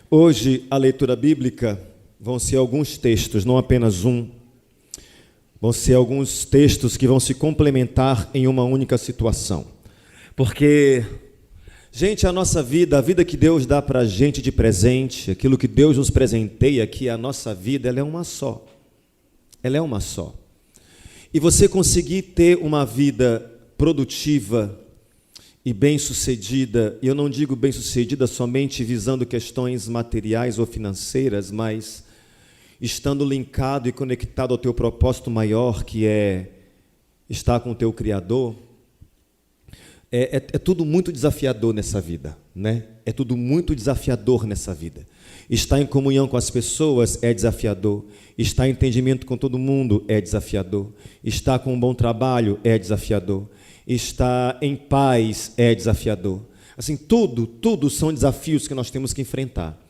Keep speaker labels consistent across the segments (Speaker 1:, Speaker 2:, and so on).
Speaker 1: Hoje, a leitura bíblica vão ser alguns textos, não apenas um. Vão ser alguns textos que vão se complementar em uma única situação. Porque, gente, a nossa vida, a vida que Deus dá para a gente de presente, aquilo que Deus nos presenteia aqui, a nossa vida, ela é uma só. Ela é uma só. E você conseguir ter uma vida produtiva e bem-sucedida, e eu não digo bem-sucedida somente visando questões materiais ou financeiras, mas estando linkado e conectado ao teu propósito maior, que é estar com o teu Criador, é tudo muito desafiador nessa vida, né? É tudo muito desafiador nessa vida. Estar em comunhão com as pessoas é desafiador. Estar em entendimento com todo mundo é desafiador. Estar com um bom trabalho é desafiador. Estar em paz é desafiador. Assim, tudo são desafios que nós temos que enfrentar.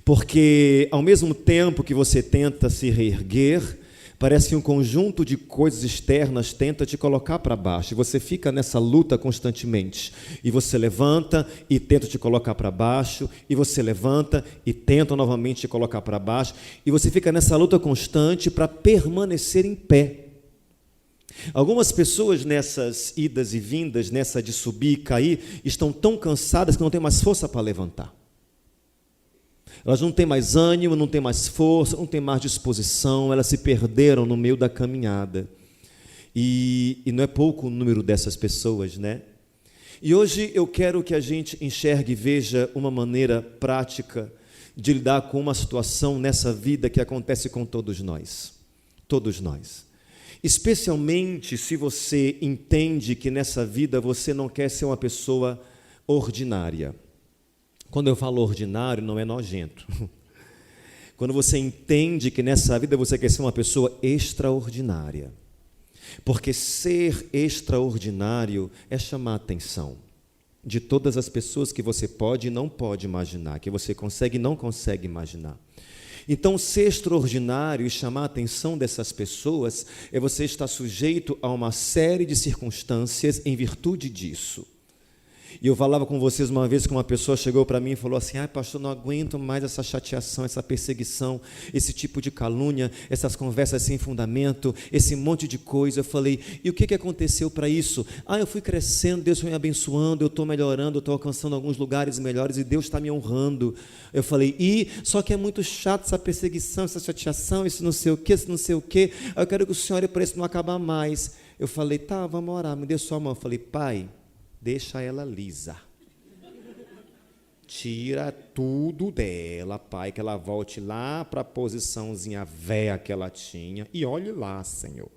Speaker 1: Porque, ao mesmo tempo que você tenta se reerguer, parece que um conjunto de coisas externas tenta te colocar para baixo. E você fica nessa luta constantemente. E você levanta e tenta te colocar para baixo. E você levanta e tenta novamente te colocar para baixo. E você fica nessa luta constante para permanecer em pé. Algumas pessoas nessas idas e vindas, nessa de subir e cair, estão tão cansadas que não têm mais força para levantar. Elas não têm mais ânimo, não têm mais força, não têm mais disposição, elas se perderam no meio da caminhada. E não é pouco o número dessas pessoas, né? E hoje eu quero que a gente enxergue e veja uma maneira prática de lidar com uma situação nessa vida que acontece com todos nós. Todos nós. Especialmente se você entende que nessa vida você não quer ser uma pessoa ordinária. Quando eu falo ordinário, não é nojento. Quando você entende que nessa vida você quer ser uma pessoa extraordinária. Porque ser extraordinário é chamar a atenção de todas as pessoas que você pode e não pode imaginar, que você consegue e não consegue imaginar. Então, ser extraordinário e chamar a atenção dessas pessoas é você estar sujeito a uma série de circunstâncias em virtude disso. E eu falava com vocês uma vez que uma pessoa chegou para mim e falou assim: ai, pastor, não aguento mais essa chateação, essa perseguição, esse tipo de calúnia, essas conversas sem fundamento, esse monte de coisa. Eu falei: e o que aconteceu para isso? Eu fui crescendo, Deus foi me abençoando, eu estou melhorando, eu estou alcançando alguns lugares melhores e Deus está me honrando. Eu falei: só que é muito chato essa perseguição, essa chateação, isso não sei o que, isso não sei o que. Eu quero que o Senhor ore para isso não acabar mais. Eu falei: tá, vamos orar, me dê sua mão. Eu falei: pai, deixa ela lisa. Tira tudo dela, pai, que ela volte lá para a posiçãozinha véia que ela tinha. E olhe lá, Senhor.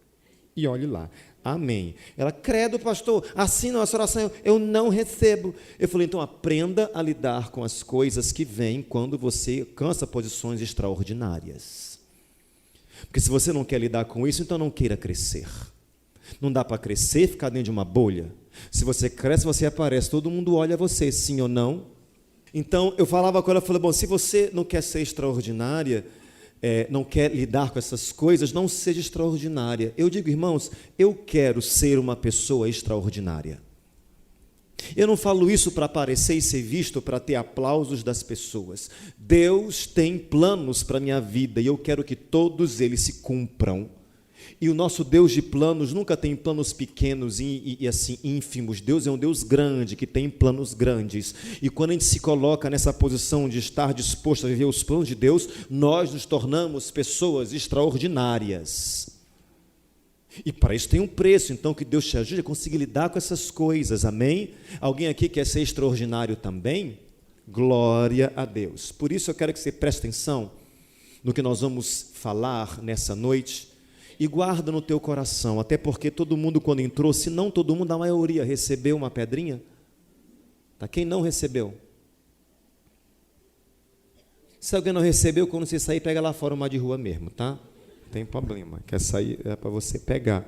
Speaker 1: E olhe lá. Amém. Ela: credo, pastor, assim não, essa oração eu não recebo. Eu falei: então aprenda a lidar com as coisas que vêm quando você alcança posições extraordinárias. Porque se você não quer lidar com isso, então não queira crescer. Não dá para crescer e ficar dentro de uma bolha. Se você cresce, você aparece, todo mundo olha você, sim ou não? Então, eu falava com ela, falei: bom, se você não quer ser extraordinária, não quer lidar com essas coisas, não seja extraordinária. Eu digo: irmãos, eu quero ser uma pessoa extraordinária. Eu não falo isso para aparecer e ser visto, para ter aplausos das pessoas. Deus tem planos para a minha vida e eu quero que todos eles se cumpram. E o nosso Deus de planos nunca tem planos pequenos e assim ínfimos. Deus é um Deus grande, que tem planos grandes. E quando a gente se coloca nessa posição de estar disposto a viver os planos de Deus, nós nos tornamos pessoas extraordinárias. E para isso tem um preço, então que Deus te ajude a conseguir lidar com essas coisas, amém? Alguém aqui quer ser extraordinário também? Glória a Deus. Por isso eu quero que você preste atenção no que nós vamos falar nessa noite. E guarda no teu coração, até porque todo mundo quando entrou, se não todo mundo, a maioria recebeu uma pedrinha. Tá? Quem não recebeu? Se alguém não recebeu, quando você sair, pega lá fora uma de rua mesmo, tá? Não tem problema, quer sair, é para você pegar.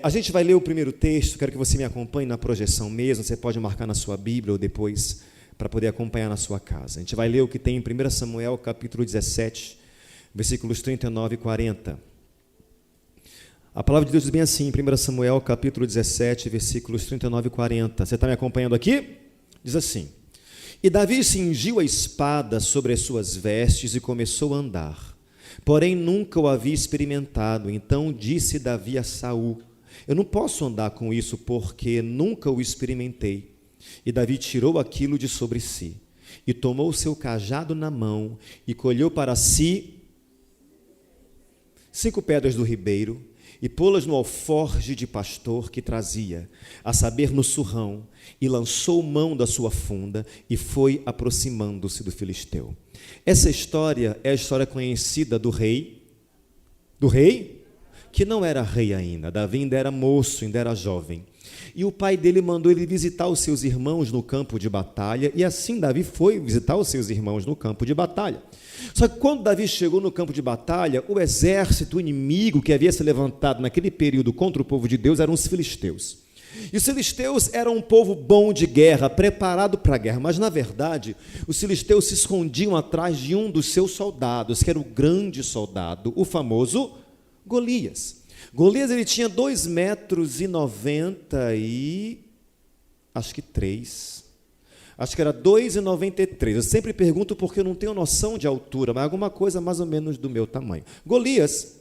Speaker 1: A gente vai ler o primeiro texto, quero que você me acompanhe na projeção mesmo, você pode marcar na sua Bíblia ou depois, para poder acompanhar na sua casa. A gente vai ler o que tem em 1 Samuel, capítulo 17, versículos 39 e 40. A palavra de Deus diz bem assim, em 1 Samuel, capítulo 17, versículos 39 e 40. Você está me acompanhando aqui? Diz assim: E Davi cingiu a espada sobre as suas vestes e começou a andar. Porém, nunca o havia experimentado. Então disse Davi a Saul: eu não posso andar com isso, porque nunca o experimentei. E Davi tirou aquilo de sobre si, e tomou o seu cajado na mão, e colheu para si 5 pedras do ribeiro, e pô-las no alforje de pastor que trazia, a saber, no surrão, e lançou mão da sua funda, e foi aproximando-se do filisteu. Essa história é a história conhecida do rei, que não era rei ainda. Davi ainda era moço, ainda era jovem. E o pai dele mandou ele visitar os seus irmãos no campo de batalha, e assim Davi foi visitar os seus irmãos no campo de batalha. Só que quando Davi chegou no campo de batalha, o exército inimigo que havia se levantado naquele período contra o povo de Deus eram os filisteus. E os filisteus eram um povo bom de guerra, preparado para a guerra, mas na verdade, os filisteus se escondiam atrás de um dos seus soldados, que era o grande soldado, o famoso Golias. Golias, ele tinha 2,90 metros e acho que 3. Acho que era 2,93. Eu sempre pergunto porque eu não tenho noção de altura, mas alguma coisa mais ou menos do meu tamanho. Golias,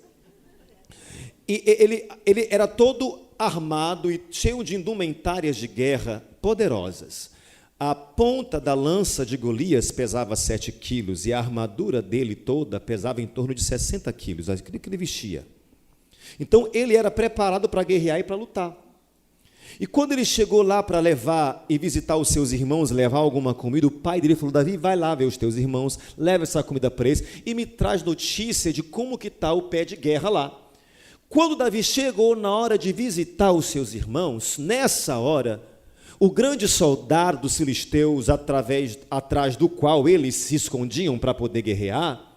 Speaker 1: ele era todo armado e cheio de indumentárias de guerra poderosas. A ponta da lança de Golias pesava 7 quilos e a armadura dele toda pesava em torno de 60 quilos, aquilo que ele vestia. Então, ele era preparado para guerrear e para lutar. E quando ele chegou lá para levar e visitar os seus irmãos, levar alguma comida, o pai dele falou: Davi, vai lá ver os teus irmãos, leva essa comida para eles e me traz notícia de como que está o pé de guerra lá. Quando Davi chegou na hora de visitar os seus irmãos, nessa hora, o grande soldado dos filisteus, atrás do qual eles se escondiam para poder guerrear,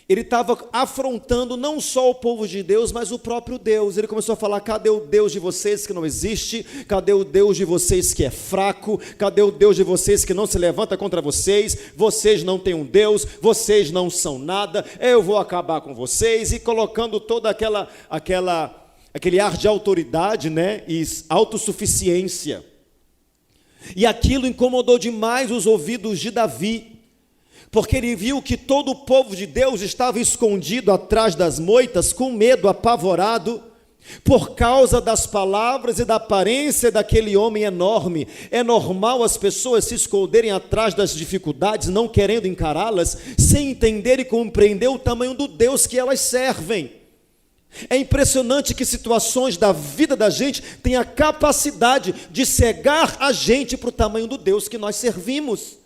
Speaker 1: ele estava afrontando não só o povo de Deus, mas o próprio Deus. Ele começou a falar: cadê o Deus de vocês que não existe? Cadê o Deus de vocês que é fraco? Cadê o Deus de vocês que não se levanta contra vocês? Vocês não têm um Deus, vocês não são nada, eu vou acabar com vocês. E colocando toda aquele ar de autoridade, né, e autossuficiência. E aquilo incomodou demais os ouvidos de Davi, porque ele viu que todo o povo de Deus estava escondido atrás das moitas, com medo, apavorado, por causa das palavras e da aparência daquele homem enorme. É normal as pessoas se esconderem atrás das dificuldades, não querendo encará-las, sem entender e compreender o tamanho do Deus que elas servem. É impressionante que situações da vida da gente têm a capacidade de cegar a gente para o tamanho do Deus que nós servimos.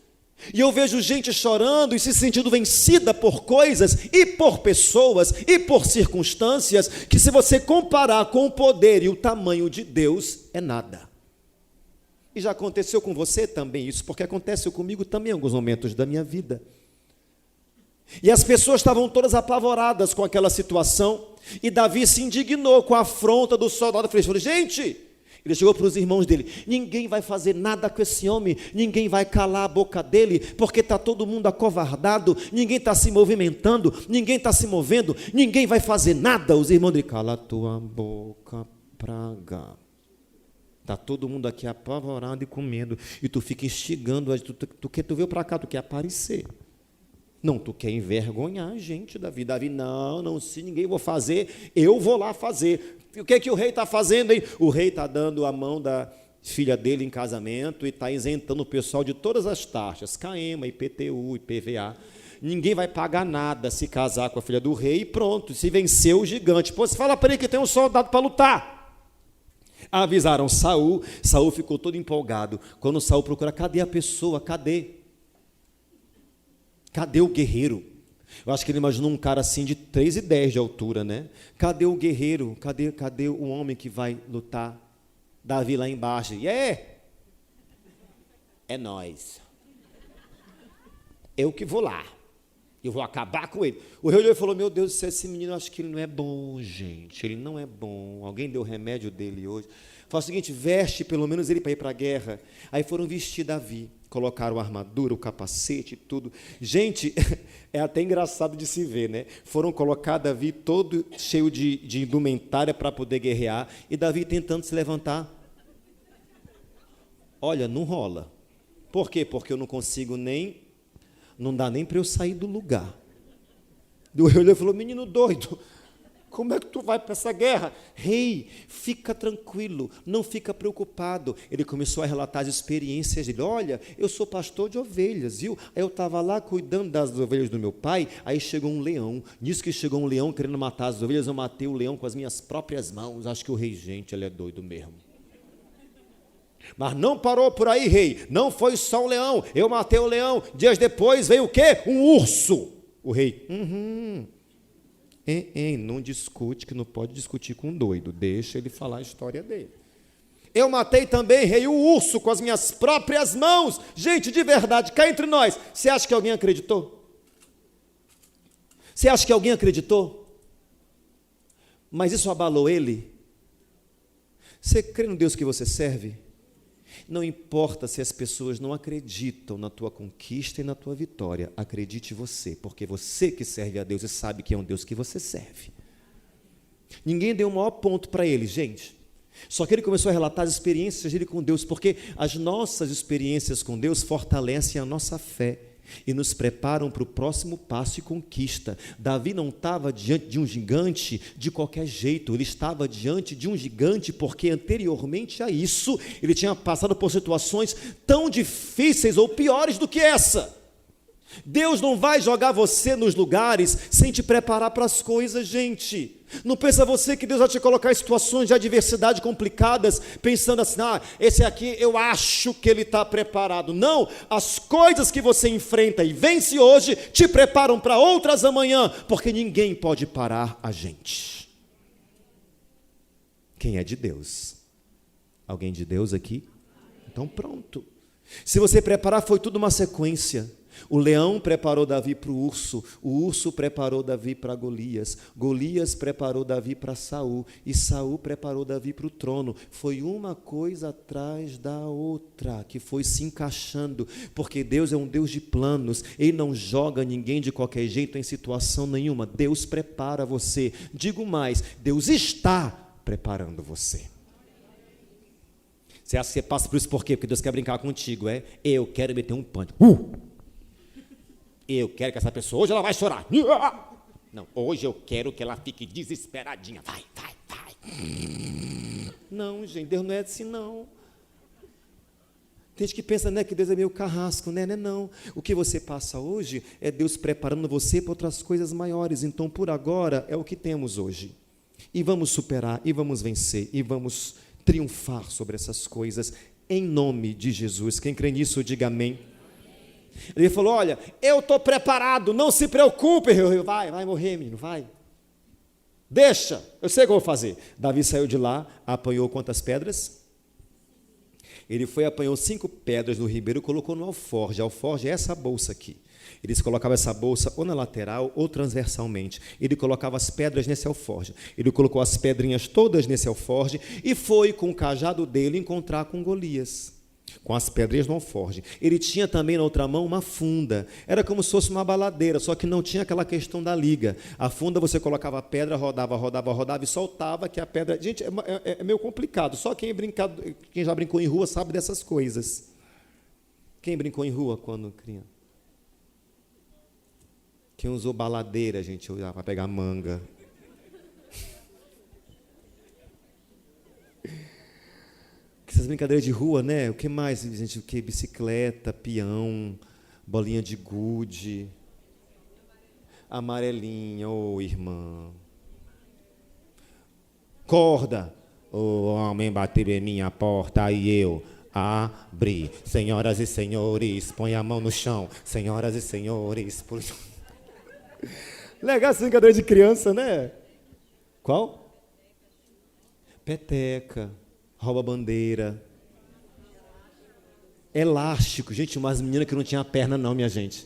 Speaker 1: E eu vejo gente chorando e se sentindo vencida por coisas e por pessoas e por circunstâncias que, se você comparar com o poder e o tamanho de Deus, é nada. E já aconteceu com você também isso, porque aconteceu comigo também em alguns momentos da minha vida. E as pessoas estavam todas apavoradas com aquela situação, e Davi se indignou com a afronta do soldado. Ele falou: gente... Ele chegou para os irmãos dele: ninguém vai fazer nada com esse homem, ninguém vai calar a boca dele, porque está todo mundo acovardado, ninguém está se movimentando, ninguém está se movendo, ninguém vai fazer nada. Os irmãos dele: cala a tua boca, praga. Está todo mundo aqui apavorado e com medo, e tu fica instigando, tu veio para cá, tu quer aparecer. Não, tu quer envergonhar a gente, Davi. Davi, não, se ninguém vou fazer, eu vou lá fazer. E o que o rei está fazendo, hein? O rei está dando a mão da filha dele em casamento e está isentando o pessoal de todas as taxas, CAEMA, IPTU, IPVA. Ninguém vai pagar nada se casar com a filha do rei e pronto, se venceu o gigante. Pô, você fala para ele que tem um soldado para lutar. Avisaram Saul, Saul ficou todo empolgado. Quando Saul procura: cadê a pessoa? Cadê o guerreiro? Eu acho que ele imaginou um cara assim de 3,10 de altura, né? Cadê o guerreiro? Cadê o homem que vai lutar? Davi lá embaixo: é nós. Eu que vou lá. Eu vou acabar com ele. O rei olhou e falou: meu Deus do céu, esse menino, eu acho que ele não é bom, gente. Ele não é bom. Alguém deu o remédio dele hoje. Faz o seguinte: veste pelo menos ele para ir para a guerra. Aí foram vestir Davi. Colocaram a armadura, o capacete e tudo. Gente, é até engraçado de se ver, né? Foram colocar Davi todo cheio de indumentária para poder guerrear, e Davi tentando se levantar. Olha, não rola. Por quê? Porque eu não consigo não dá nem para eu sair do lugar. O rei falou, menino doido, como é que tu vai para essa guerra? Rei, fica tranquilo, não fica preocupado. Ele começou a relatar as experiências dele. Olha, eu sou pastor de ovelhas, viu? Aí eu estava lá cuidando das ovelhas do meu pai, aí chegou um leão. Nisso que chegou um leão querendo matar as ovelhas, eu matei o leão com as minhas próprias mãos. Acho que o rei, gente, ele é doido mesmo. Mas não parou por aí, rei. Não foi só um leão, eu matei o leão. Dias depois veio o quê? Um urso. O rei, não discute, que não pode discutir com um doido, deixa ele falar a história dele. Eu matei também, rei, o urso com as minhas próprias mãos. Gente, de verdade, cá entre nós, você acha que alguém acreditou? Você acha que alguém acreditou? Mas isso abalou ele? Você crê no Deus que você serve? Não importa se as pessoas não acreditam na tua conquista e na tua vitória, acredite você, porque você que serve a Deus e sabe que é um Deus que você serve. Ninguém deu o maior ponto para ele, gente. Só que ele começou a relatar as experiências dele com Deus, porque as nossas experiências com Deus fortalecem a nossa fé e nos preparam para o próximo passo e conquista. Davi não estava diante de um gigante de qualquer jeito, ele estava diante de um gigante porque anteriormente a isso, ele tinha passado por situações tão difíceis ou piores do que essa. Deus não vai jogar você nos lugares sem te preparar para as coisas, gente. Não pensa você que Deus vai te colocar em situações de adversidade complicadas, pensando assim, esse aqui eu acho que ele está preparado. Não, as coisas que você enfrenta e vence hoje, te preparam para outras amanhã, porque ninguém pode parar a gente. Quem é de Deus? Alguém de Deus aqui? Então pronto. Se você preparar, foi tudo uma sequência. O leão preparou Davi para o urso preparou Davi para Golias, Golias preparou Davi para Saul, e Saul preparou Davi para o trono. Foi uma coisa atrás da outra, que foi se encaixando, porque Deus é um Deus de planos, Ele não joga ninguém de qualquer jeito em situação nenhuma, Deus prepara você. Digo mais, Deus está preparando você. Você acha que você passa por isso por quê? Porque Deus quer brincar contigo, eu quero meter um pânico. Eu quero que essa pessoa, hoje ela vai chorar. Não, hoje eu quero que ela fique desesperadinha. Vai. Não, gente, Deus não é assim, não. Tem gente que pensa, que Deus é meio carrasco, não. O que você passa hoje é Deus preparando você para outras coisas maiores. Então, por agora, é o que temos hoje. E vamos superar, e vamos vencer, e vamos triunfar sobre essas coisas, em nome de Jesus. Quem crê nisso, diga amém. Ele falou, olha, eu estou preparado, não se preocupe, vai morrer, menino, vai. Deixa, eu sei o que eu vou fazer. Davi saiu de lá, apanhou quantas pedras? Ele apanhou 5 pedras no ribeiro e colocou no alforje. A alforje é essa bolsa aqui. Eles colocavam essa bolsa ou na lateral ou transversalmente. Ele colocava as pedras nesse alforje. Ele colocou as pedrinhas todas nesse alforje e foi com o cajado dele encontrar com Golias, com as pedrinhas no alforje. Ele tinha também na outra mão uma funda, era como se fosse uma baladeira, só que não tinha aquela questão da liga. A funda você colocava a pedra, rodava e soltava, que a pedra... Gente, é meio complicado, só quem já brincou em rua sabe dessas coisas. Quem brincou em rua quando criança? Quem usou baladeira, gente, para pegar manga? Essas brincadeiras de rua, O que mais, gente? O que? Bicicleta, peão, bolinha de gude, amarelinha, irmã. Corda. O homem bateu em minha porta e eu abri. Senhoras e senhores, põe a mão no chão. Senhoras e senhores. Legal essa brincadeira de criança, Qual? Peteca. Rouba bandeira, elástico, gente, umas meninas que não tinha perna não, minha gente.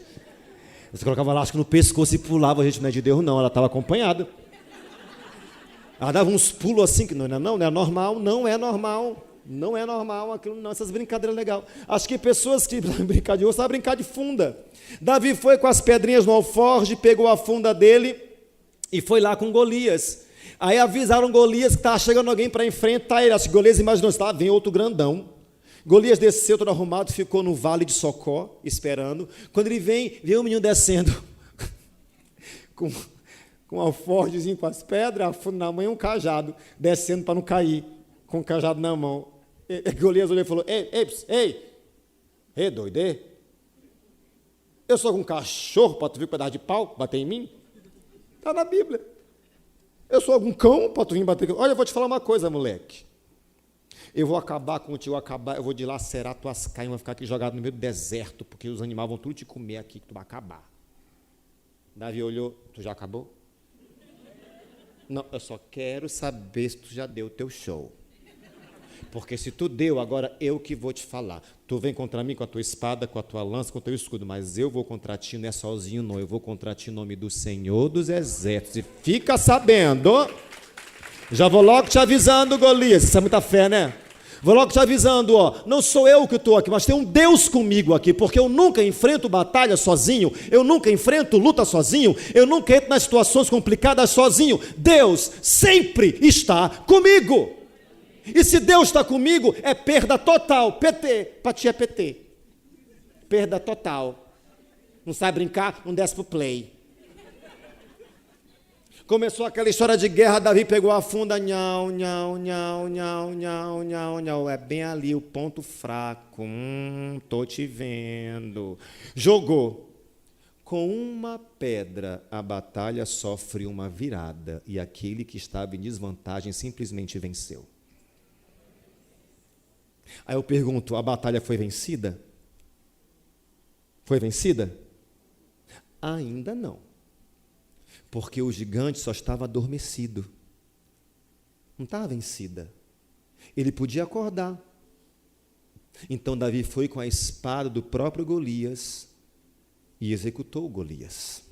Speaker 1: Você colocava elástico no pescoço e pulava, a gente não é de Deus não, ela estava acompanhada. Ela dava uns pulos assim, que não é normal, aquilo não, essas brincadeiras legais. Acho que pessoas que brincar de osso, sabem brincar de funda. Davi foi com as pedrinhas no alforje, pegou a funda dele e foi lá com Golias. Aí avisaram Golias que estava chegando alguém para enfrentar ele. Acho que Golias imaginou, vem outro grandão. Golias desceu todo arrumado, ficou no vale de Socó, esperando. Quando ele vê o menino descendo, com um alforjezinho com as pedras, na mão e um cajado, descendo para não cair, com o cajado na mão. Golias olhou e falou, ei, doido, eu sou um cachorro para tu vir com um pedaço de pau, bater em mim? Está na Bíblia. Eu sou algum cão para tu vir bater? Olha, eu vou te falar uma coisa, moleque. Eu vou acabar contigo, eu vou dilacerar tuas carnes, vou ficar aqui jogado no meio do deserto, porque os animais vão tudo te comer aqui, que tu vai acabar. Davi olhou, tu já acabou? Não, eu só quero saber se tu já deu o teu show. Porque se tu deu, agora eu que vou te falar. Tu vem contra mim com a tua espada, com a tua lança, com o teu escudo, mas eu vou contra ti, não é sozinho não, eu vou contra ti em nome do Senhor dos Exércitos. E fica sabendo, já vou logo te avisando, Golias, isso é muita fé, né? Vou logo te avisando, não sou eu que estou aqui, mas tem um Deus comigo aqui, porque eu nunca enfrento batalha sozinho, eu nunca enfrento luta sozinho, eu nunca entro nas situações complicadas sozinho. Deus sempre está comigo. E se Deus está comigo, é perda total. PT, para ti é PT. Perda total. Não sabe brincar? Não desce pro play. Começou aquela história de guerra, Davi pegou a funda, nhau. É bem ali o ponto fraco. Tô te vendo. Jogou. Com uma pedra, a batalha sofre uma virada, e aquele que estava em desvantagem simplesmente venceu. Aí eu pergunto, a batalha foi vencida? Foi vencida? Ainda não. Porque o gigante só estava adormecido. Não estava vencida. Ele podia acordar. Então Davi foi com a espada do próprio Golias e executou Golias.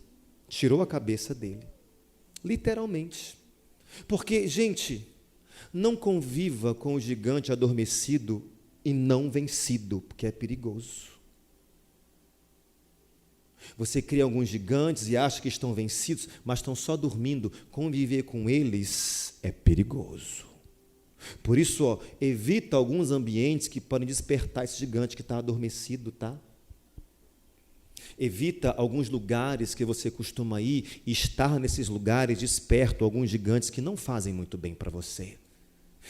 Speaker 1: Tirou a cabeça dele. Literalmente. Porque, gente, não conviva com o gigante adormecido e não vencido, porque é perigoso. Você cria alguns gigantes e acha que estão vencidos, mas estão só dormindo. Conviver com eles é perigoso. Por isso, evita alguns ambientes que podem despertar esse gigante que está adormecido, tá? Evita alguns lugares que você costuma ir e estar nesses lugares desperta alguns gigantes que não fazem muito bem para você.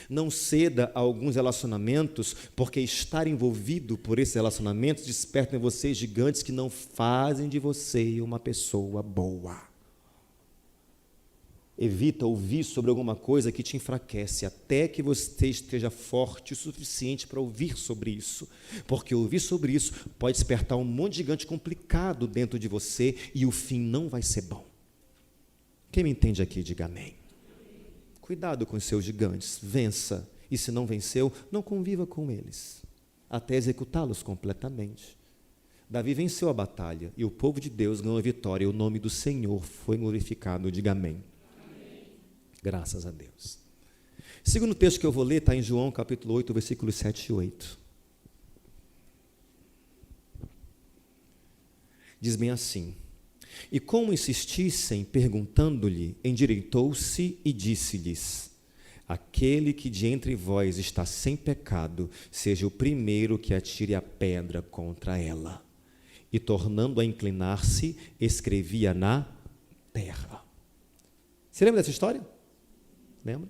Speaker 1: Não ceda a alguns relacionamentos, porque estar envolvido por esses relacionamentos desperta em você gigantes que não fazem de você uma pessoa boa. Evita ouvir sobre alguma coisa que te enfraquece, até que você esteja forte o suficiente para ouvir sobre isso, porque ouvir sobre isso pode despertar um monte de gigante complicado dentro de você e o fim não vai ser bom. Quem me entende aqui, diga amém. Cuidado com os seus gigantes, vença, e se não venceu, não conviva com eles, até executá-los completamente. Davi venceu a batalha, e o povo de Deus ganhou a vitória, e o nome do Senhor foi glorificado, diga amém. Amém. Graças a Deus. O segundo texto que eu vou ler está em João capítulo 8, versículos 7 e 8. Diz bem assim: e como insistissem, perguntando-lhe, endireitou-se e disse-lhes: aquele que de entre vós está sem pecado, seja o primeiro que atire a pedra contra ela. E tornando a inclinar-se, escrevia na terra. Você lembra dessa história? Lembra?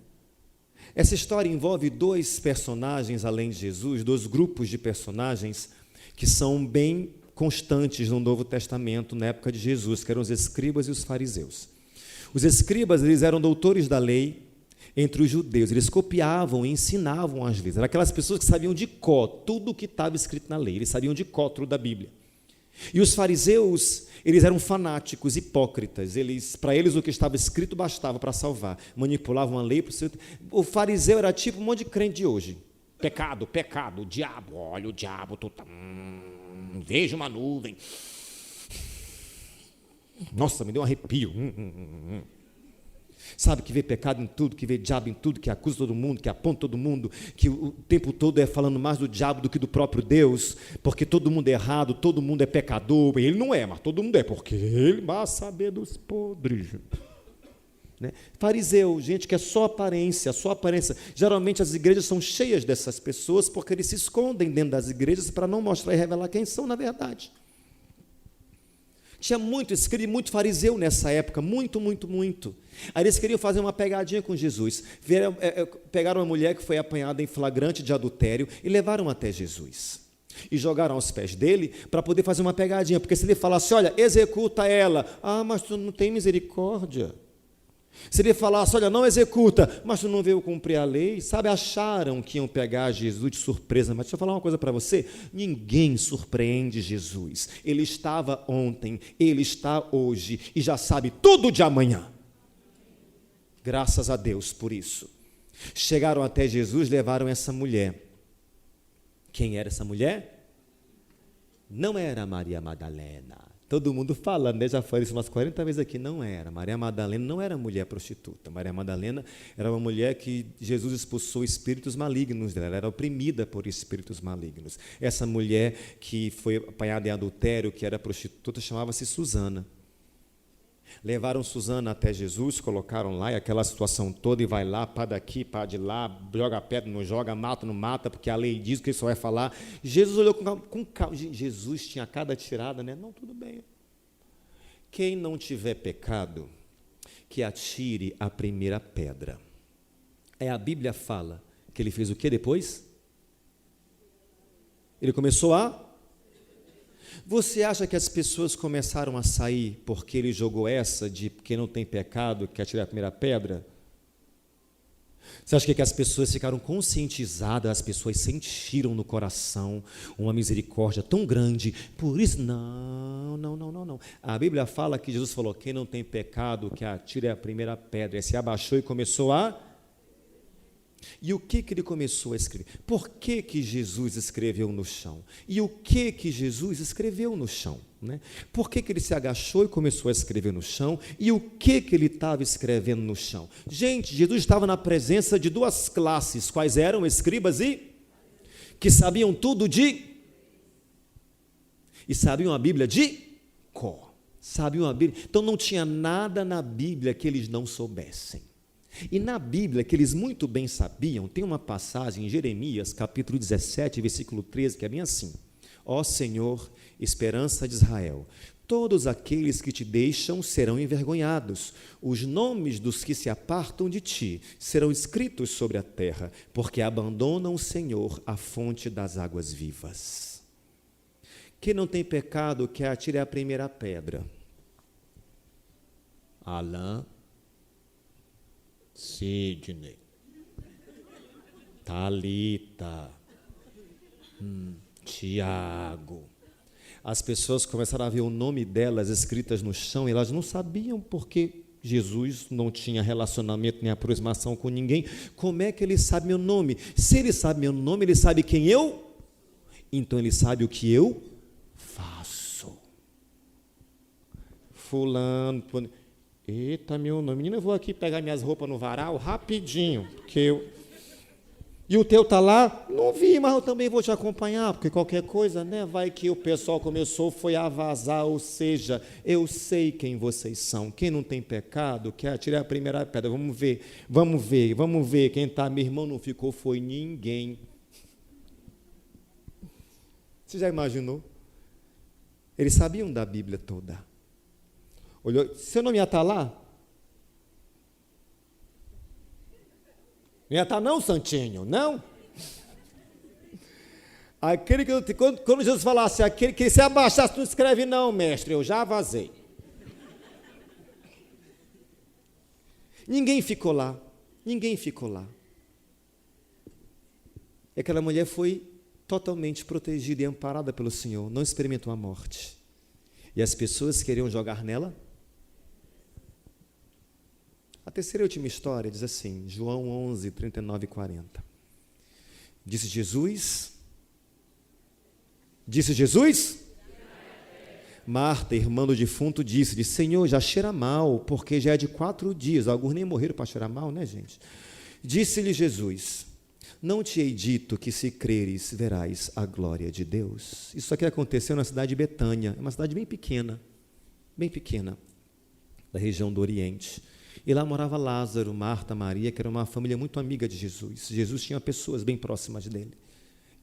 Speaker 1: Essa história envolve dois personagens, além de Jesus, dois grupos de personagens que são bem constantes no Novo Testamento, na época de Jesus, que eram os escribas e os fariseus. Os escribas, eles eram doutores da lei entre os judeus, eles copiavam e ensinavam às vezes, eram aquelas pessoas que sabiam de cor tudo o que estava escrito na lei, eles sabiam de cor tudo da Bíblia. E os fariseus, eles eram fanáticos, hipócritas, para eles o que estava escrito bastava para salvar, manipulavam a lei. O fariseu era tipo um monte de crente de hoje, pecado, diabo, olha o diabo, vejo uma nuvem, nossa, me deu um arrepio, sabe, que vê pecado em tudo, que vê diabo em tudo, que acusa todo mundo, que aponta todo mundo, que o tempo todo é falando mais do diabo do que do próprio Deus, porque todo mundo é errado, todo mundo é pecador. Ele não é, mas todo mundo é, porque ele vai saber dos podres. né? Fariseu, gente que é só aparência, só aparência. Geralmente as igrejas são cheias dessas pessoas porque eles se escondem dentro das igrejas para não mostrar e revelar quem são na verdade. Tinha muito escrito, muito fariseu nessa época, muito. Aí eles queriam fazer uma pegadinha com Jesus. Pegaram uma mulher que foi apanhada em flagrante de adultério e levaram até Jesus. E jogaram aos pés dele para poder fazer uma pegadinha, porque se ele falasse, olha, executa ela, mas tu não tem misericórdia. Se ele falasse, olha, não executa, mas tu não veio cumprir a lei, sabe, acharam que iam pegar Jesus de surpresa, mas deixa eu falar uma coisa para você, ninguém surpreende Jesus, ele estava ontem, ele está hoje, e já sabe tudo de amanhã, graças a Deus por isso. Chegaram até Jesus, levaram essa mulher. Quem era essa mulher? Não era Maria Madalena. Todo mundo falando, né? Já falei isso umas 40 vezes aqui, não era. Maria Madalena não era mulher prostituta. Maria Madalena era uma mulher que Jesus expulsou espíritos malignos dela, ela era oprimida por espíritos malignos. Essa mulher que foi apanhada em adultério, que era prostituta, chamava-se Susana. Levaram Susana até Jesus, colocaram lá, e aquela situação toda, e vai lá, pá daqui, pá de lá, joga pedra, não joga, mata, não mata, porque a lei diz o que ele só vai falar. Jesus olhou com calma, Jesus tinha cada tirada, né? Não, tudo bem. Quem não tiver pecado, que atire a primeira pedra. A Bíblia fala que ele fez o que depois? Ele começou a... Você acha que as pessoas começaram a sair porque ele jogou essa de quem não tem pecado, quer tirar a primeira pedra? Você acha que as pessoas ficaram conscientizadas, as pessoas sentiram no coração uma misericórdia tão grande? Por isso, não. A Bíblia fala que Jesus falou, quem não tem pecado, que atire a primeira pedra. Ele se abaixou e começou a... E o que ele começou a escrever? Por que Jesus escreveu no chão? E o que Jesus escreveu no chão? Né? Por que ele se agachou e começou a escrever no chão? E o que ele estava escrevendo no chão? Gente, Jesus estava na presença de duas classes. Quais eram? Escribas e... que sabiam tudo de... e sabiam a Bíblia de cor. Sabiam a Bíblia. Então não tinha nada na Bíblia que eles não soubessem. E na Bíblia, que eles muito bem sabiam, tem uma passagem em Jeremias, capítulo 17, versículo 13, que é bem assim: ó Senhor, esperança de Israel, todos aqueles que te deixam serão envergonhados, os nomes dos que se apartam de ti serão escritos sobre a terra, porque abandonam o Senhor, a fonte das águas vivas. Quem não tem pecado, que atire a primeira pedra. Alain, Sidney, Thalita, Tiago. As pessoas começaram a ver o nome delas escritas no chão e elas não sabiam porque Jesus não tinha relacionamento nem aproximação com ninguém. Como é que ele sabe meu nome? Se ele sabe meu nome, ele sabe quem eu? Então ele sabe o que eu faço. Fulano... Eita, meu nome. Menina, eu vou aqui pegar minhas roupas no varal rapidinho, porque eu... E o teu está lá? Não vi, mas eu também vou te acompanhar, porque qualquer coisa, né? Vai que o pessoal foi a vazar, ou seja, eu sei quem vocês são. Quem não tem pecado, quer atirar a primeira pedra. Vamos ver. Quem está, meu irmão não ficou, foi ninguém. Você já imaginou? Eles sabiam da Bíblia toda. Olhou, seu nome ia estar lá? Não ia estar não, Santinho? Não? Aquele que, quando Jesus falasse, aquele que se abaixasse, não escreve não, mestre, eu já vazei. Ninguém ficou lá. E aquela mulher foi totalmente protegida e amparada pelo Senhor, não experimentou a morte. E as pessoas queriam jogar nela. A terceira e última história diz assim, João 11, 39 e 40. Disse Jesus, Marta, irmã do defunto, disse, Senhor, já cheira mal, porque já é de 4 dias. Alguns nem morreram para cheirar mal, né, gente? Disse-lhe Jesus, não te hei dito que se creres, verás a glória de Deus. Isso aqui aconteceu na cidade de Betânia, é uma cidade bem pequena, da região do Oriente. E lá morava Lázaro, Marta, Maria, que era uma família muito amiga de Jesus. Jesus tinha pessoas bem próximas dele.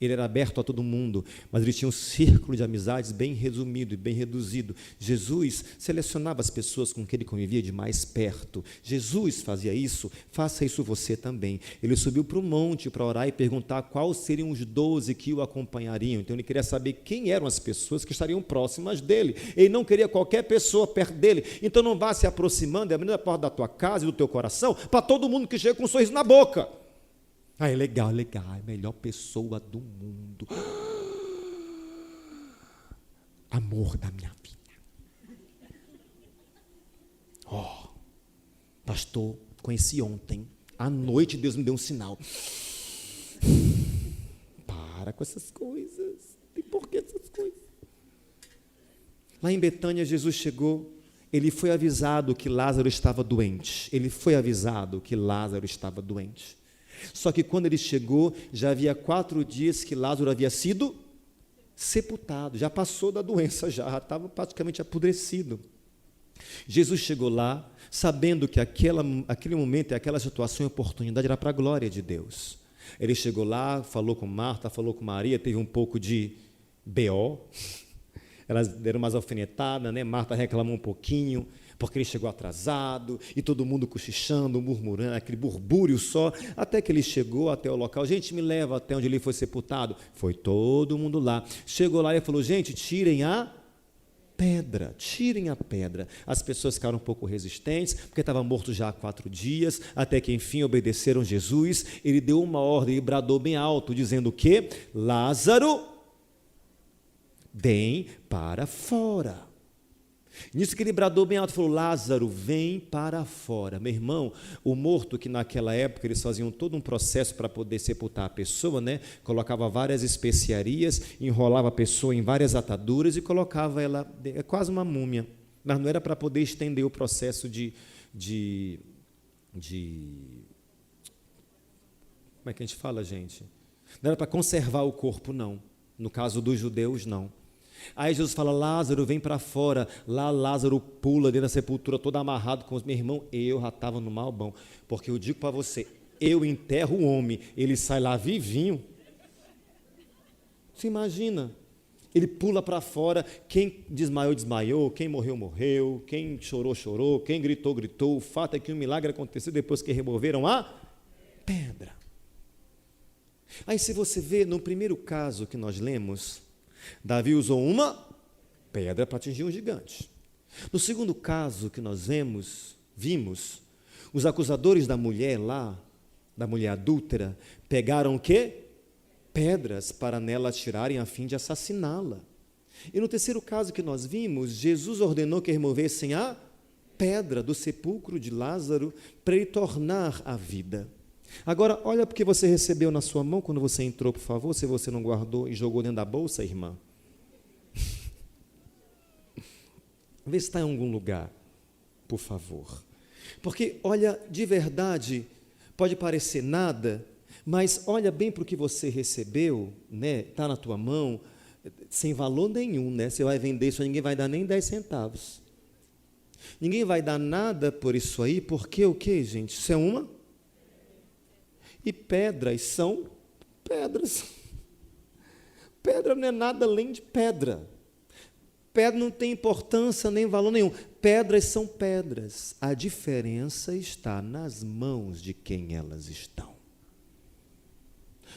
Speaker 1: Ele era aberto a todo mundo, mas ele tinha um círculo de amizades bem resumido e bem reduzido. Jesus selecionava as pessoas com quem ele convivia de mais perto. Jesus fazia isso, faça isso você também. Ele subiu para o monte para orar e perguntar quais seriam os 12 que o acompanhariam. Então ele queria saber quem eram as pessoas que estariam próximas dele. Ele não queria qualquer pessoa perto dele. Então não vá se aproximando e abrindo a porta da tua casa e do teu coração para todo mundo que chega com um sorriso na boca. Ah, é legal, a melhor pessoa do mundo. Amor da minha vida. Pastor, conheci ontem. À noite Deus me deu um sinal. Para com essas coisas. Tem porquê essas coisas? Lá em Betânia, Jesus chegou. Ele foi avisado que Lázaro estava doente. Só que quando ele chegou, já havia 4 dias que Lázaro havia sido sepultado, já passou da doença, já estava praticamente apodrecido. Jesus chegou lá, sabendo que aquele momento e aquela situação e oportunidade era para a glória de Deus. Ele chegou lá, falou com Marta, falou com Maria, teve um pouco de BO, elas deram umas alfinetadas, né? Marta reclamou um pouquinho, porque ele chegou atrasado, e todo mundo cochichando, murmurando, aquele burbúrio só, até que ele chegou até o local. Gente, me leva até onde ele foi sepultado. Foi todo mundo lá. Chegou lá e falou, gente, tirem a pedra. As pessoas ficaram um pouco resistentes, porque estava morto já há 4 dias, até que enfim obedeceram Jesus. Ele deu uma ordem e bradou bem alto, dizendo o quê? Lázaro, vem para fora. Nisso que ele bradou bem alto, falou, Lázaro, vem para fora. Meu irmão, o morto, que naquela época eles faziam todo um processo para poder sepultar a pessoa, né? Colocava várias especiarias, enrolava a pessoa em várias ataduras e colocava ela, é quase uma múmia, mas não era para poder estender o processo de como é que a gente fala, gente? Não era para conservar o corpo, não. No caso dos judeus, não. Aí Jesus fala, Lázaro, vem para fora. Lá Lázaro pula dentro da sepultura, todo amarrado com os meus irmãos. Eu já estava no mal bom, porque eu digo para você, eu enterro o homem, ele sai lá vivinho. Você imagina? Ele pula para fora, quem desmaiou, desmaiou, quem morreu, morreu, quem chorou, chorou, quem gritou, gritou. O fato é que um milagre aconteceu depois que removeram a pedra. Aí se você vê, no primeiro caso que nós lemos, Davi usou uma pedra para atingir um gigante. No segundo caso que nós vimos, os acusadores da mulher lá, da mulher adúltera, pegaram o quê? Pedras para nela atirarem a fim de assassiná-la. E no terceiro caso que nós vimos, Jesus ordenou que removessem a pedra do sepulcro de Lázaro para ele tornar a vida. Agora, olha porque você recebeu na sua mão quando você entrou, por favor, se você não guardou e jogou dentro da bolsa, irmã. Vê se está em algum lugar, por favor. Porque, olha, de verdade, pode parecer nada, mas olha bem para o que você recebeu, né? Está na tua mão, sem valor nenhum, né? Você vai vender isso, ninguém vai dar nem 10 centavos. Ninguém vai dar nada por isso aí, porque o que, gente? Isso é uma... E pedras são pedras. Pedra não é nada além de pedra. Pedra não tem importância nem valor nenhum. Pedras são pedras. A diferença está nas mãos de quem elas estão.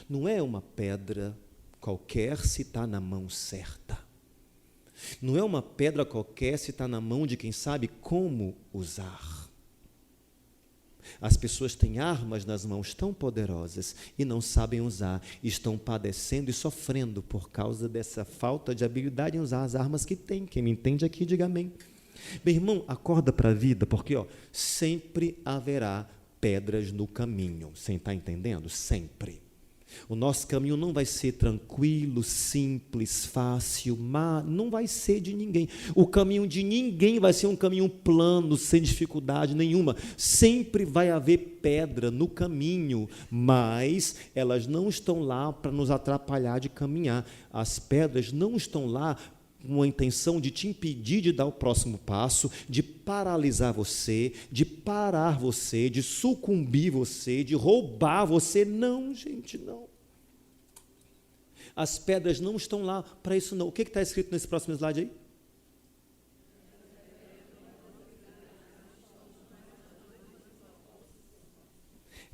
Speaker 1: Não é uma pedra qualquer se está na mão certa. Não é uma pedra qualquer se está na mão de quem sabe como usar. As pessoas têm armas nas mãos tão poderosas e não sabem usar, estão padecendo e sofrendo por causa dessa falta de habilidade em usar as armas que têm. Quem me entende aqui, diga amém. Meu irmão, acorda para a vida, porque sempre haverá pedras no caminho. Você está entendendo? Sempre. O nosso caminho não vai ser tranquilo, simples, fácil, mas não vai ser de ninguém. O caminho de ninguém vai ser um caminho plano, sem dificuldade nenhuma. Sempre vai haver pedra no caminho, mas elas não estão lá para nos atrapalhar de caminhar. As pedras não estão lá uma intenção de te impedir de dar o próximo passo, de paralisar você, de parar você, de sucumbir você, de roubar você. Não, gente, não. As pedras não estão lá para isso, não. O que está escrito nesse próximo slide aí?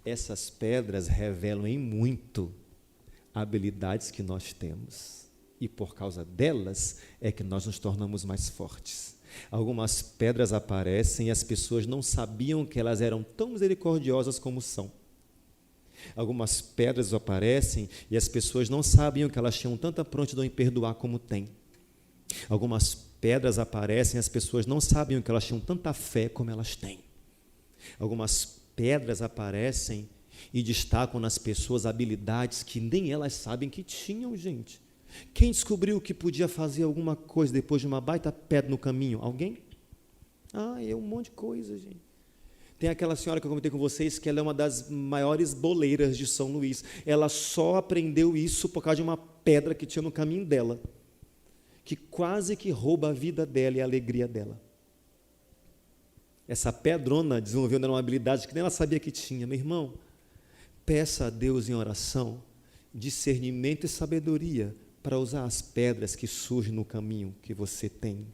Speaker 1: Essas pedras revelam em muito habilidades que nós temos. E por causa delas é que nós nos tornamos mais fortes. Algumas pedras aparecem e as pessoas não sabiam que elas eram tão misericordiosas como são. Algumas pedras aparecem e as pessoas não sabiam que elas tinham tanta prontidão em perdoar como têm. Algumas pedras aparecem e as pessoas não sabiam que elas tinham tanta fé como elas têm. Algumas pedras aparecem e destacam nas pessoas habilidades que nem elas sabem que tinham, gente. Quem descobriu que podia fazer alguma coisa depois de uma baita pedra no caminho? Alguém? É um monte de coisa, gente. Tem aquela senhora que eu comentei com vocês, que ela é uma das maiores boleiras de São Luís. Ela só aprendeu isso por causa de uma pedra que tinha no caminho dela, que quase que rouba a vida dela e a alegria dela. Essa pedrona desenvolveu uma habilidade que nem ela sabia que tinha. Meu irmão, peça a Deus em oração discernimento e sabedoria para usar as pedras que surgem no caminho que você tem.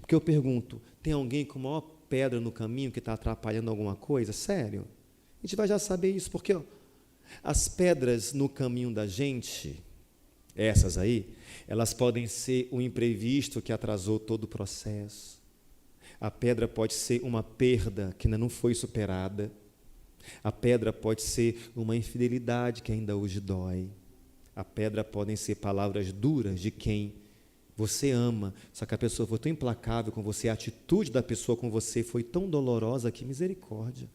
Speaker 1: Porque eu pergunto, tem alguém com a maior pedra no caminho que está atrapalhando alguma coisa? Sério? A gente vai já saber isso, porque as pedras no caminho da gente, essas aí, elas podem ser um imprevisto que atrasou todo o processo. A pedra pode ser uma perda que ainda não foi superada. A pedra pode ser uma infidelidade que ainda hoje dói. A pedra podem ser palavras duras de quem você ama, só que a pessoa foi tão implacável com você, a atitude da pessoa com você foi tão dolorosa, que misericórdia.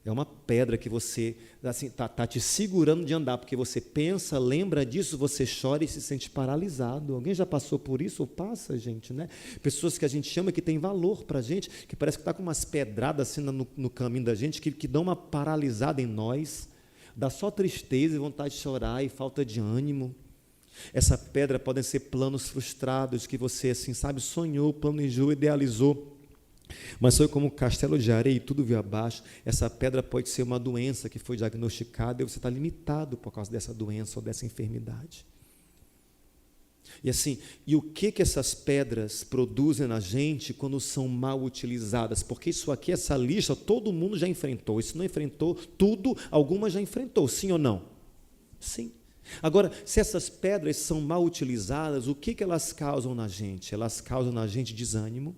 Speaker 1: É uma pedra que você assim, tá te segurando de andar, porque você pensa, lembra disso, você chora e se sente paralisado. Alguém já passou por isso ou passa, gente, né? Pessoas que a gente chama que tem valor para a gente, que parece que está com umas pedradas assim no caminho da gente, que dão uma paralisada em nós, dá só tristeza e vontade de chorar e falta de ânimo. Essa pedra podem ser planos frustrados que você, assim, sabe, sonhou, planejou, idealizou, mas foi como um castelo de areia e tudo veio abaixo. Essa pedra pode ser uma doença que foi diagnosticada e você está limitado por causa dessa doença ou dessa enfermidade. E assim, e o que essas pedras produzem na gente quando são mal utilizadas? Porque isso aqui, essa lista, todo mundo já enfrentou. E se não enfrentou tudo, algumas já enfrentou, sim ou não? Sim. Agora, se essas pedras são mal utilizadas, o que elas causam na gente? Elas causam na gente desânimo,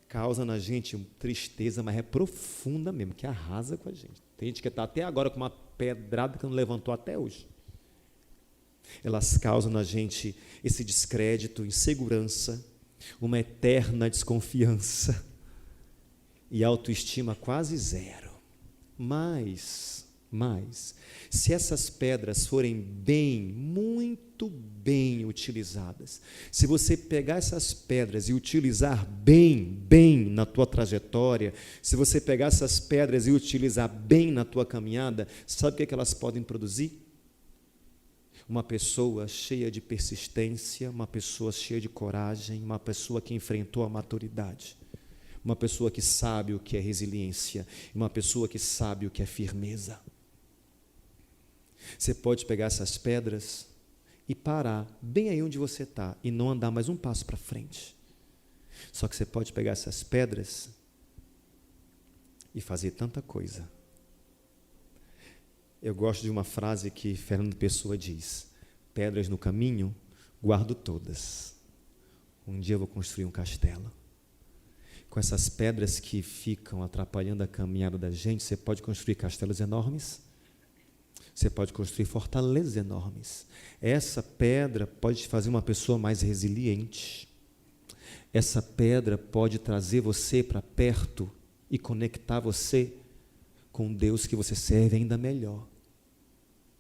Speaker 1: causam na gente tristeza, mas é profunda mesmo, que arrasa com a gente. Tem gente que está até agora com uma pedrada que não levantou até hoje. Elas causam na gente esse descrédito, insegurança, uma eterna desconfiança e autoestima quase zero. Mas, se essas pedras forem muito bem utilizadas, se você pegar essas pedras e utilizar bem na tua trajetória, se você pegar essas pedras e utilizar bem na tua caminhada, sabe o que elas podem produzir? Uma pessoa cheia de persistência, uma pessoa cheia de coragem, uma pessoa que enfrentou a maturidade, uma pessoa que sabe o que é resiliência, uma pessoa que sabe o que é firmeza. Você pode pegar essas pedras e parar bem aí onde você está e não andar mais um passo para frente. Só que você pode pegar essas pedras e fazer tanta coisa. Eu gosto de uma frase que Fernando Pessoa diz: pedras no caminho, guardo todas. Um dia eu vou construir um castelo. Com essas pedras que ficam atrapalhando a caminhada da gente, você pode construir castelos enormes, você pode construir fortalezas enormes. Essa pedra pode te fazer uma pessoa mais resiliente. Essa pedra pode trazer você para perto e conectar você com Deus que você serve ainda melhor.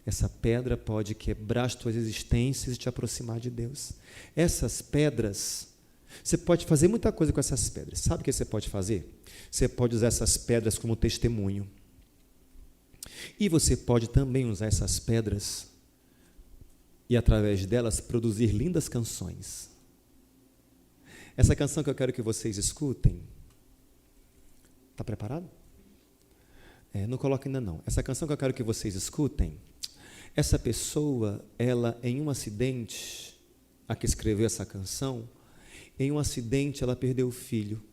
Speaker 1: Essa pedra pode quebrar as tuas existências e te aproximar de Deus. Essas pedras, você pode fazer muita coisa com essas pedras. Sabe o que você pode fazer? Você pode usar essas pedras como testemunho. E você pode também usar essas pedras e através delas produzir lindas canções. Essa canção que eu quero que vocês escutem, está preparado? Não coloca ainda não. Essa canção que eu quero que vocês escutem, essa pessoa, ela em um acidente, a que escreveu essa canção, em um acidente ela perdeu o filho.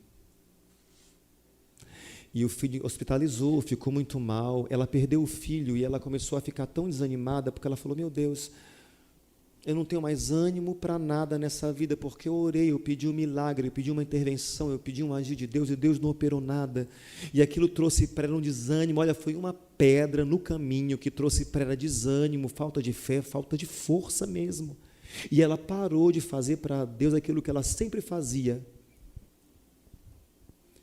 Speaker 1: E o filho hospitalizou, ficou muito mal, ela perdeu o filho e ela começou a ficar tão desanimada, porque ela falou, meu Deus, eu não tenho mais ânimo para nada nessa vida, porque eu orei, eu pedi um milagre, eu pedi uma intervenção, eu pedi um agir de Deus, e Deus não operou nada, e aquilo trouxe para ela um desânimo. Olha, foi uma pedra no caminho que trouxe para ela desânimo, falta de fé, falta de força mesmo, e ela parou de fazer para Deus aquilo que ela sempre fazia.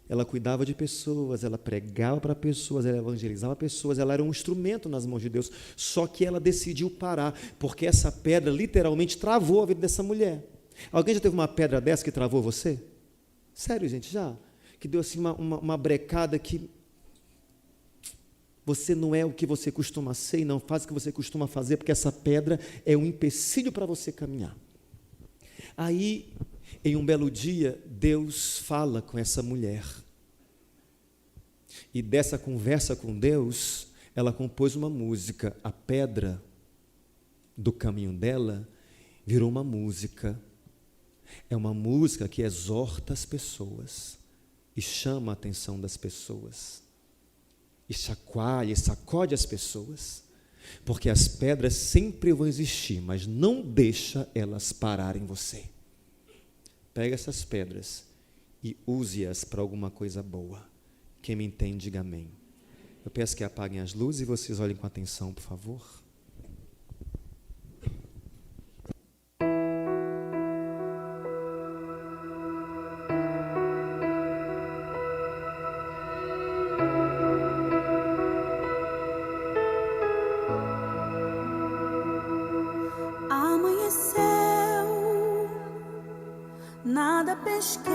Speaker 1: Ela cuidava de pessoas, ela pregava para pessoas, ela evangelizava pessoas, ela era um instrumento nas mãos de Deus. Só que ela decidiu parar, porque essa pedra literalmente travou a vida dessa mulher. Alguém já teve uma pedra dessa que travou você? Sério, gente, já? Que deu assim uma brecada que você não é o que você costuma ser e não faz o que você costuma fazer, porque essa pedra é um empecilho para você caminhar. Aí, em um belo dia, Deus fala com essa mulher. E dessa conversa com Deus, ela compôs uma música. A pedra do caminho dela virou uma música. É uma música que exorta as pessoas e chama a atenção das pessoas. E chacoalha, e sacode as pessoas. Porque as pedras sempre vão existir, mas não deixa elas pararem você. Pega essas pedras e use-as para alguma coisa boa. Quem me entende, diga amém. Eu peço que apaguem as luzes e vocês olhem com atenção, por favor.
Speaker 2: Amanheceu, nada pesquei.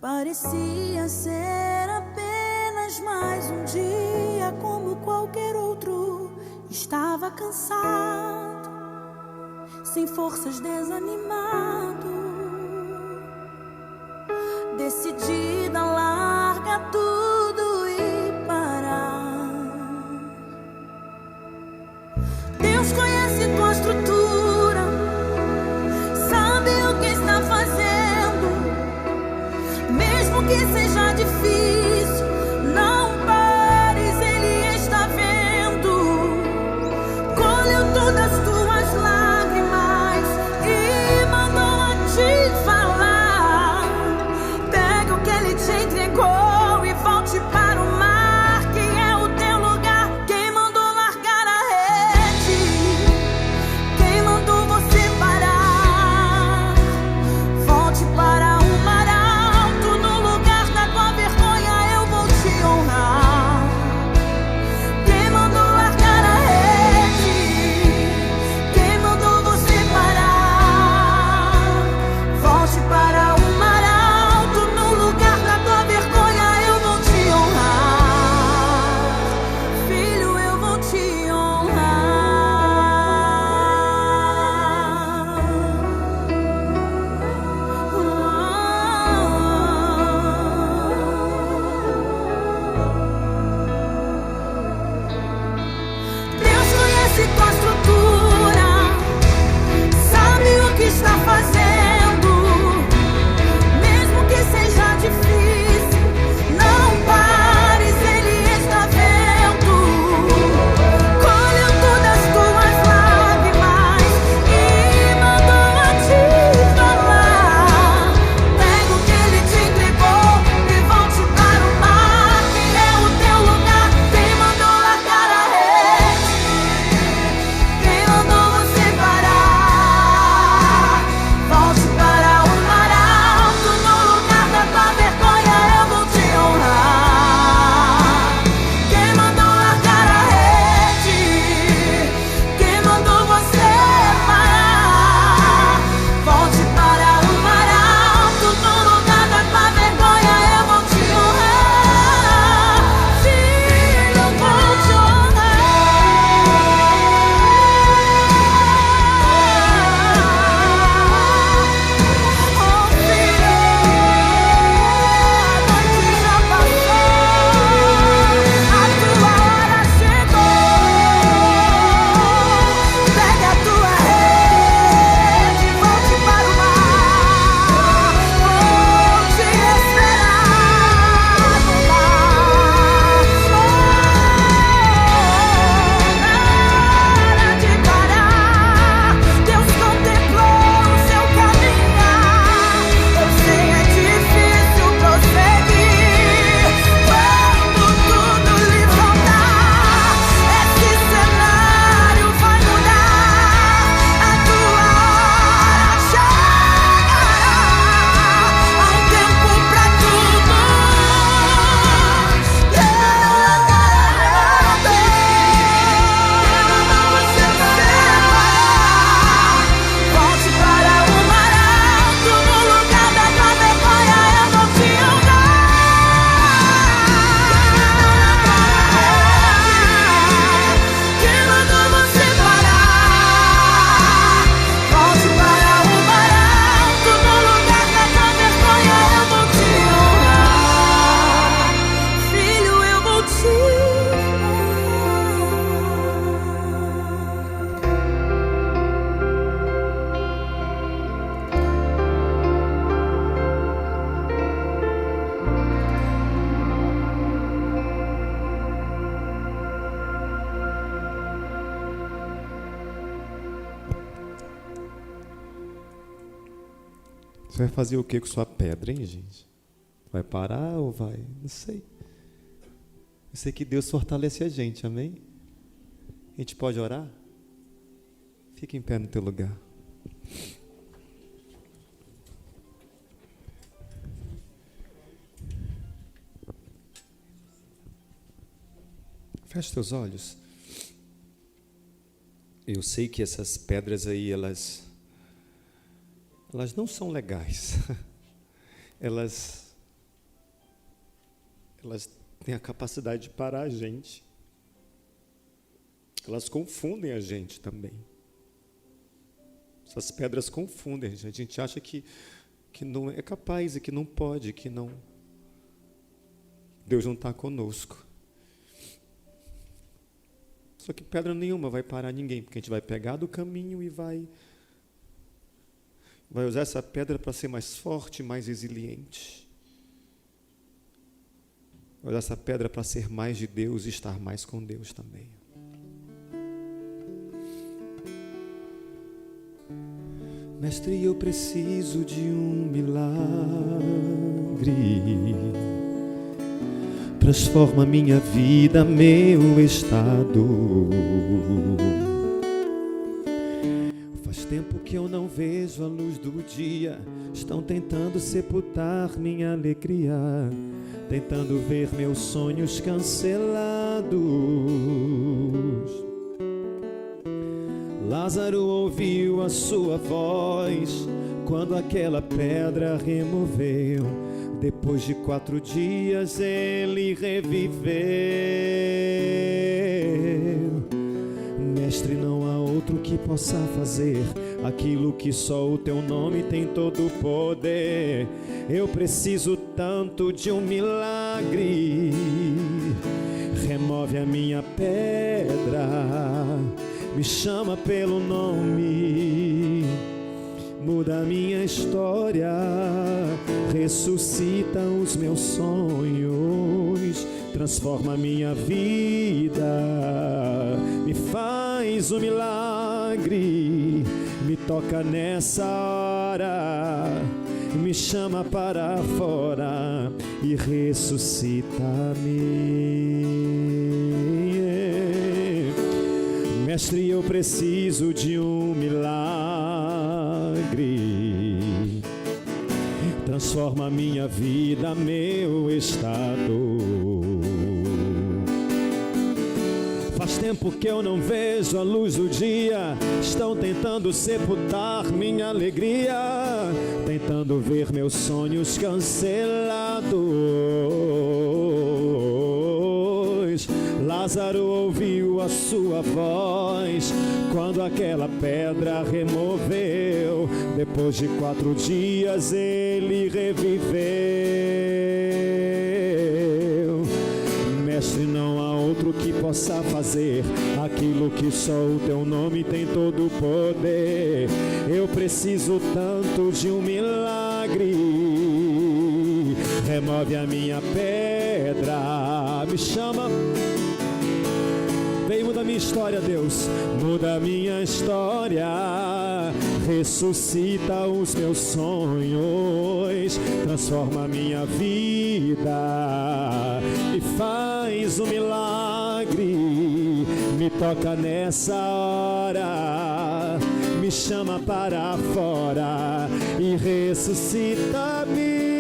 Speaker 2: Parecia ser apenas mais um dia como qualquer outro. Estava cansado, sem forças, desanimado, decidida a largar tudo e parar. Deus conhece tua estrutura, sabe o que está fazendo. Mesmo que seja difícil, não pares, Ele está vendo. Colheu todas as tuas lágrimas e mandou a te falar. Pega o que Ele te entregou e volte para o mar, que é o teu lugar. Quem mandou largar a rede? Quem mandou você parar? Volte para o mar alto, no lugar da tua vergonha.
Speaker 1: Você vai fazer o que com sua pedra, hein, gente? Vai parar ou vai? Não sei. Eu sei que Deus fortalece a gente, amém? A gente pode orar? Fica em pé no teu lugar. Feche teus olhos. Eu sei que essas pedras aí, elas não são legais. Elas têm a capacidade de parar a gente. Elas confundem a gente também. Essas pedras confundem a gente. A gente acha que não é capaz e que não pode, que não. Deus não está conosco. Só que pedra nenhuma vai parar ninguém, porque a gente vai pegar do caminho e vai usar essa pedra para ser mais forte, mais resiliente. Vai usar essa pedra para ser mais de Deus e estar mais com Deus também. Mestre, eu preciso de um milagre. Transforma minha vida, meu estado. Faz tempo que eu não vejo a luz do dia. Estão tentando sepultar minha alegria, tentando ver meus sonhos cancelados. Lázaro ouviu a sua voz quando aquela pedra removeu. Depois de 4 dias ele reviveu. Mestre, não há outro que possa fazer aquilo que só o teu nome tem todo o poder. Eu preciso tanto de um milagre. Remove a minha pedra, me chama pelo nome, muda a minha história, ressuscita os meus sonhos, transforma a minha vida, me faz um milagre, me toca nessa hora, me chama para fora e ressuscita-me. Mestre, eu preciso de um milagre. Transforma minha vida, meu estado. Faz tempo que eu não vejo a luz do dia. Estão tentando sepultar minha alegria, tentando ver meus sonhos cancelados. Lázaro ouviu a sua voz quando aquela pedra removeu. Depois de 4 dias ele reviveu. Mestre, não há outro que possa fazer aquilo que só o teu nome tem todo o poder. Eu preciso tanto de um milagre. Remove a minha pedra, me chama. Vem, muda a minha história, Deus. Muda a minha história, ressuscita os meus sonhos, transforma a minha vida e faz um milagre. Me toca nessa hora, me chama para fora e ressuscita-me.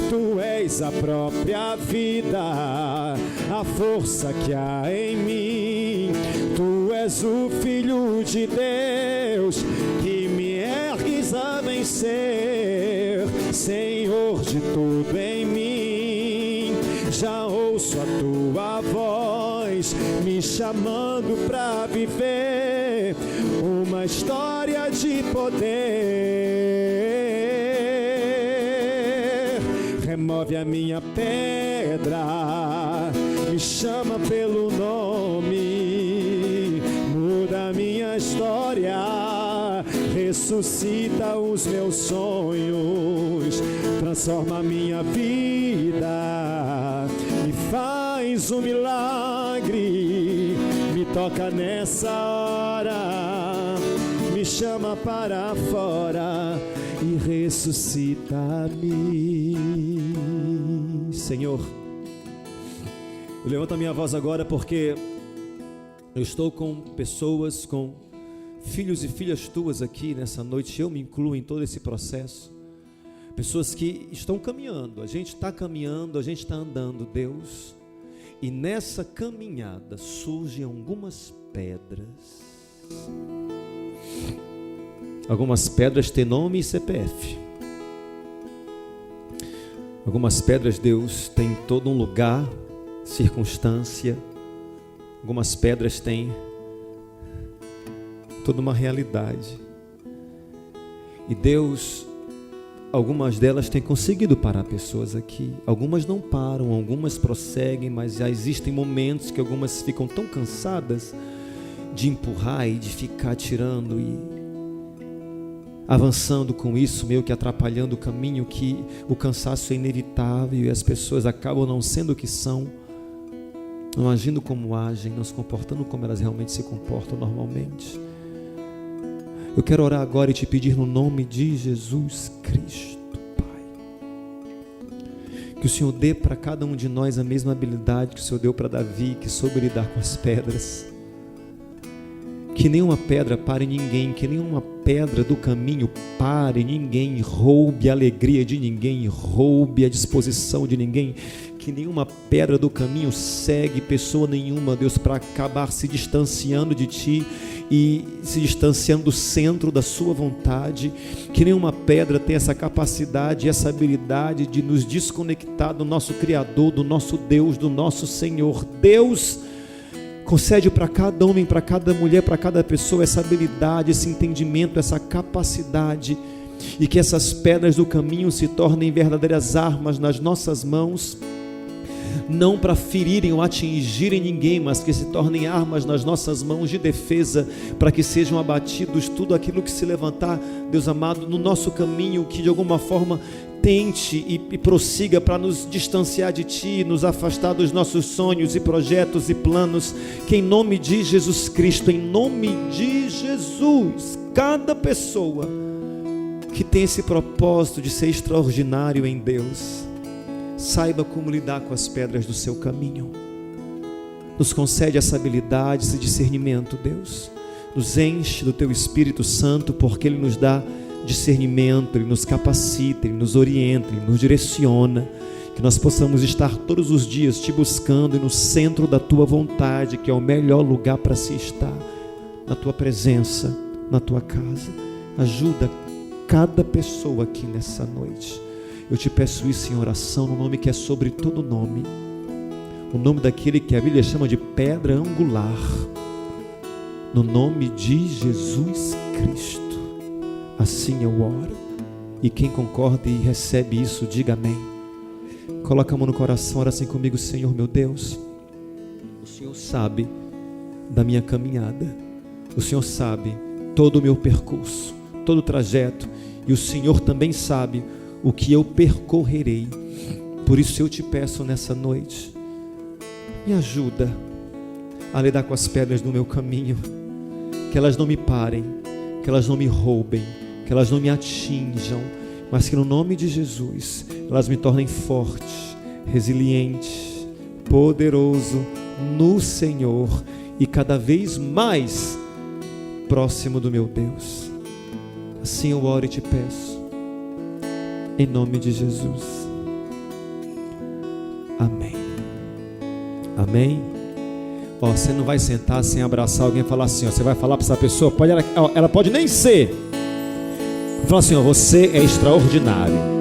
Speaker 1: Tu és a própria vida, a força que há em mim. Tu és o Filho de Deus que me ergues a vencer, Senhor de tudo em mim. Já ouço a tua voz me chamando pra viver uma história de poder. Remove a minha pedra, me chama pelo nome, muda a minha história, ressuscita os meus sonhos, transforma a minha vida, me faz um milagre, me toca nessa hora, me chama para fora e ressuscita-me. Senhor, eu levanto a minha voz agora porque eu estou com pessoas, com filhos e filhas tuas aqui nessa noite. Eu me incluo em todo esse processo. Pessoas que estão caminhando, a gente está caminhando, a gente está andando, Deus. E nessa caminhada surgem algumas pedras. Algumas pedras têm nome e CPF. Algumas pedras, Deus, têm todo um lugar, circunstância. Algumas pedras têm toda uma realidade. E Deus, algumas delas têm conseguido parar pessoas aqui. Algumas não param, algumas prosseguem, mas já existem momentos que algumas ficam tão cansadas de empurrar e de ficar tirando e avançando com isso, meio que atrapalhando o caminho, que o cansaço é inevitável e as pessoas acabam não sendo o que são, não agindo como agem, não se comportando como elas realmente se comportam normalmente. Eu quero orar agora e te pedir no nome de Jesus Cristo, Pai, que o Senhor dê para cada um de nós a mesma habilidade que o Senhor deu para Davi, que soube lidar com as pedras. Que nenhuma pedra pare ninguém, que nenhuma pedra do caminho pare ninguém, roube a alegria de ninguém, roube a disposição de ninguém. Que nenhuma pedra do caminho segue pessoa nenhuma, Deus, para acabar se distanciando de Ti e se distanciando do centro da Sua vontade. Que nenhuma pedra tenha essa capacidade, essa habilidade de nos desconectar do nosso Criador, do nosso Deus, do nosso Senhor. Deus, concede para cada homem, para cada mulher, para cada pessoa essa habilidade, esse entendimento, essa capacidade, e que essas pedras do caminho se tornem verdadeiras armas nas nossas mãos, não para ferirem ou atingirem ninguém, mas que se tornem armas nas nossas mãos de defesa, para que sejam abatidos tudo aquilo que se levantar, Deus amado, no nosso caminho, que de alguma forma tente e prossiga para nos distanciar de Ti, nos afastar dos nossos sonhos e projetos e planos. Que em nome de Jesus Cristo, em nome de Jesus, cada pessoa que tem esse propósito de ser extraordinário em Deus, saiba como lidar com as pedras do seu caminho. Nos concede essa habilidade, esse discernimento, Deus. Nos enche do Teu Espírito Santo, porque Ele nos dá discernimento, Ele nos capacita, Ele nos orienta, Ele nos direciona. Que nós possamos estar todos os dias Te buscando e no centro da Tua vontade, que é o melhor lugar para se estar, na Tua presença, na Tua casa. Ajuda cada pessoa aqui nessa noite. Eu te peço isso em oração, no nome que é sobre todo nome, o nome daquele que a Bíblia chama de pedra angular, no nome de Jesus Cristo. Assim eu oro, e quem concorda e recebe isso, diga amém. Coloca a mão no coração, ora assim comigo. Senhor meu Deus, o Senhor sabe da minha caminhada, o Senhor sabe todo o meu percurso, todo o trajeto, e o Senhor também sabe o que eu percorrerei. Por isso eu te peço nessa noite, me ajuda a lidar com as pedras do meu caminho, que elas não me parem, que elas não me roubem, que elas não me atinjam, mas que no nome de Jesus elas me tornem forte, resiliente, poderoso no Senhor e cada vez mais próximo do meu Deus. Assim eu oro e te peço, em nome de Jesus. Amém. Amém. Ó, você não vai sentar sem abraçar alguém e falar assim, ó, você vai falar para essa pessoa, ela pode nem ser. Fala assim, ó, você é extraordinário.